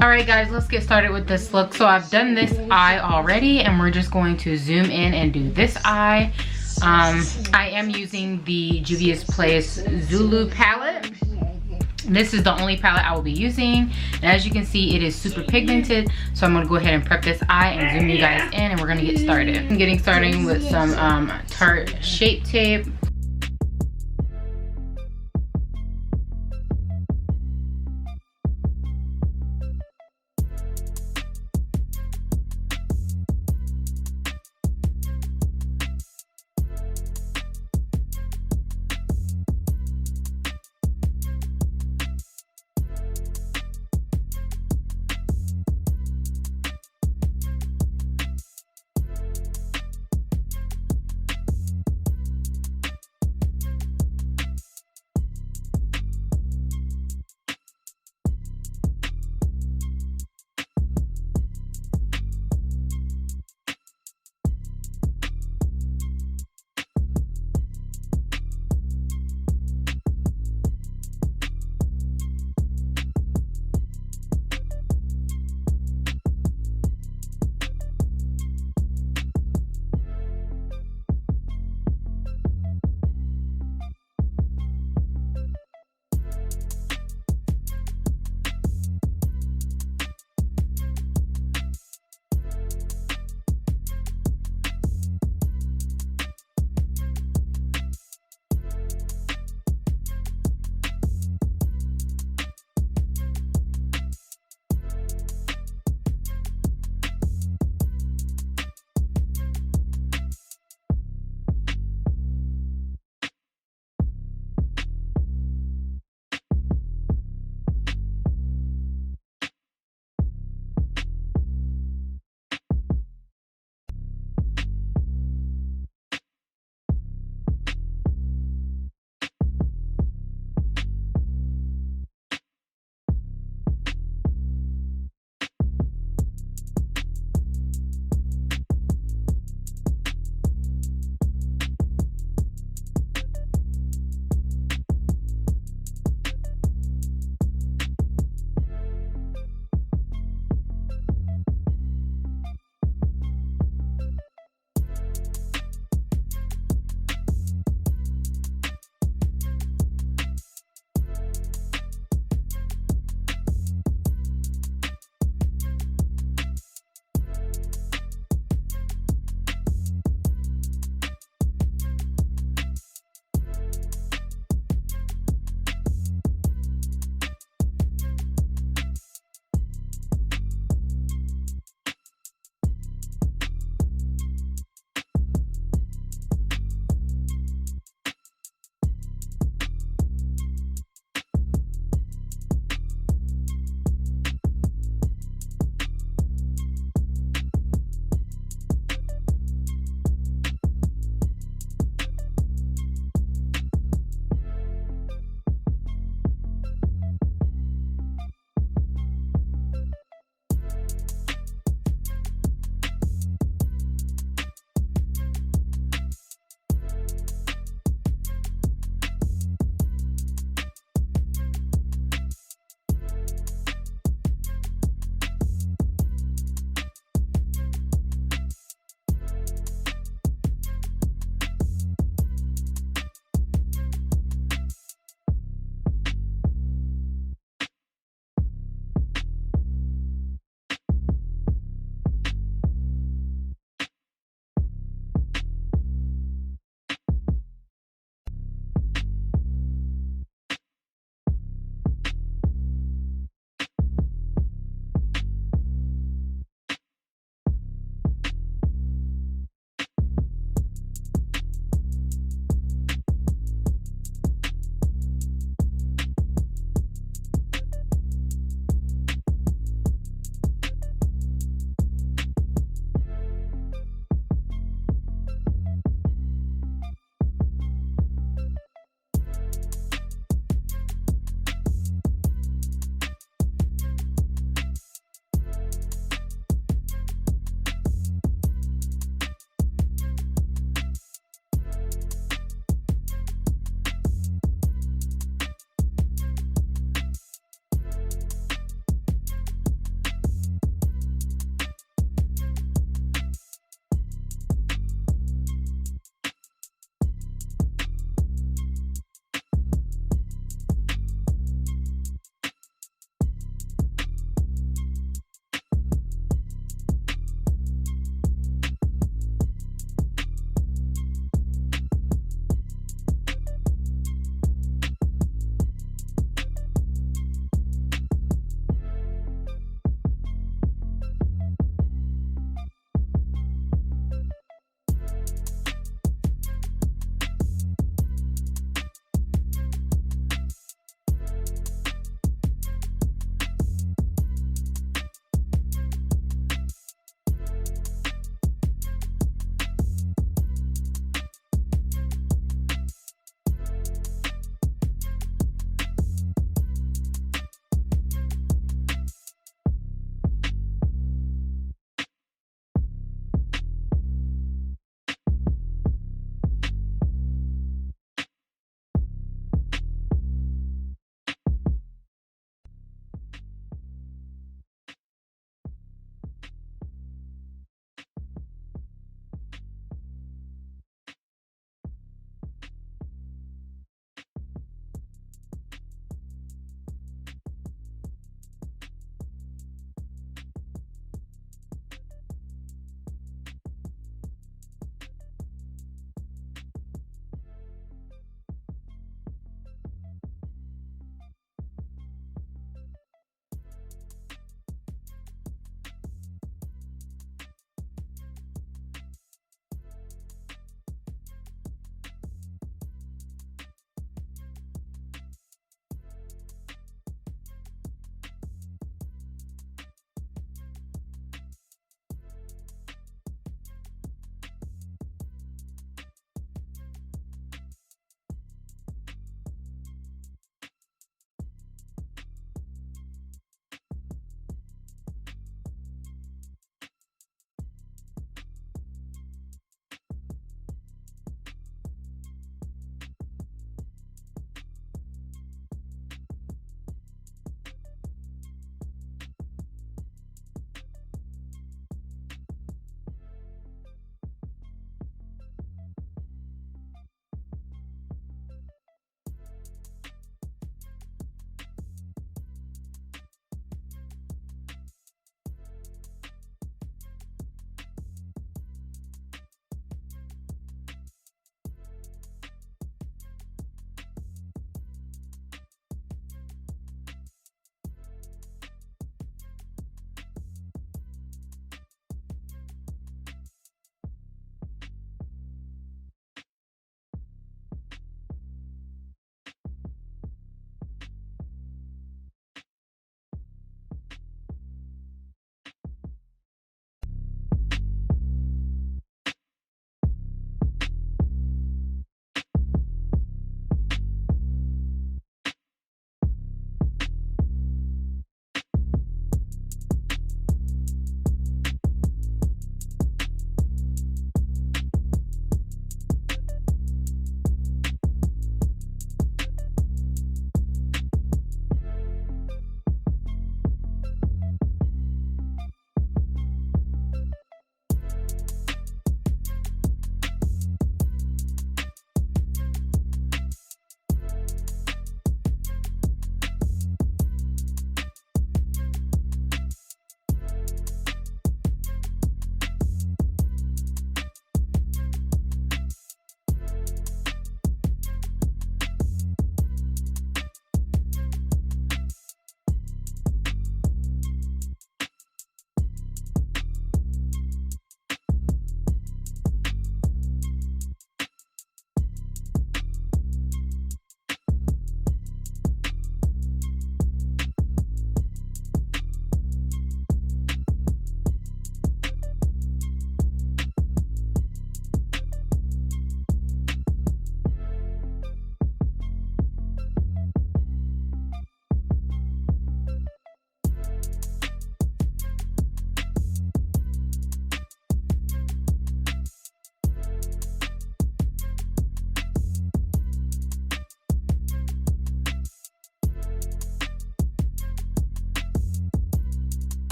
All right guys, let's get started with this look. So I've done this eye already and we're just going to zoom in and do this eye. I am using the Juvias Place Zulu palette. This is the only palette I will be using, and as you can see, it is super pigmented. So I'm gonna go ahead and prep this eye and zoom you guys in, and we're gonna get started. I'm getting started with some Tarte Shape Tape.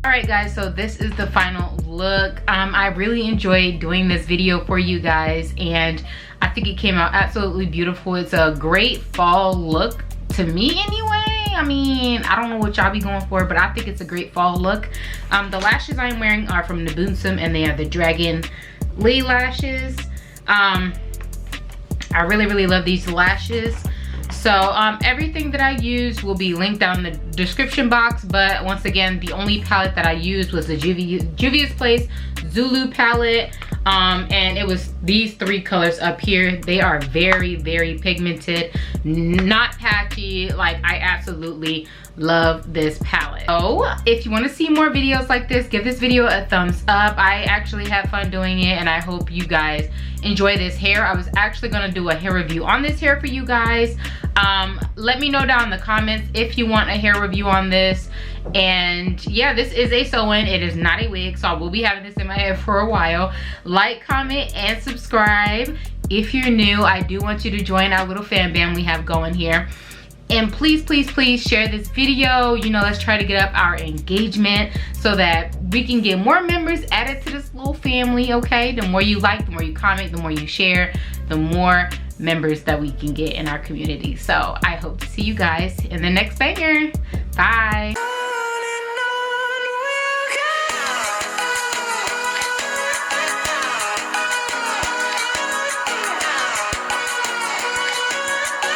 All right guys, so this is the final look. I really enjoyed doing this video for you guys, and I think it came out absolutely beautiful. It's a great fall look to me anyway. I mean, I don't know what y'all be going for, but I think it's a great fall look. The lashes I'm wearing are from Naboonsum, and they are the Dragon Lee lashes. I really love these lashes. So everything that I used will be linked down in the description box, but once again, the only palette that I used was the Juvia's Place Zulu palette, and it was these 3 colors up here. They are very pigmented, not patchy. Like, I absolutely love this palette. So if you want to see more videos like this, give this video a thumbs up. I actually had fun doing it, and I hope you guys enjoy this hair. I was actually gonna do a hair review on this hair for you guys. Let me know down in the comments if you want a hair review on this. And yeah, this is a sew-in. It is not a wig, so I will be having this in my head for a while. Like, comment, and subscribe. If you're new, I do want you to join our little fan band we have going here. And please share this video. You know, let's try to get up our engagement so that we can get more members added to this little family, okay? The more you like, the more you comment, the more you share, the more members that we can get in our community. So I hope to see you guys in the next banger. Bye.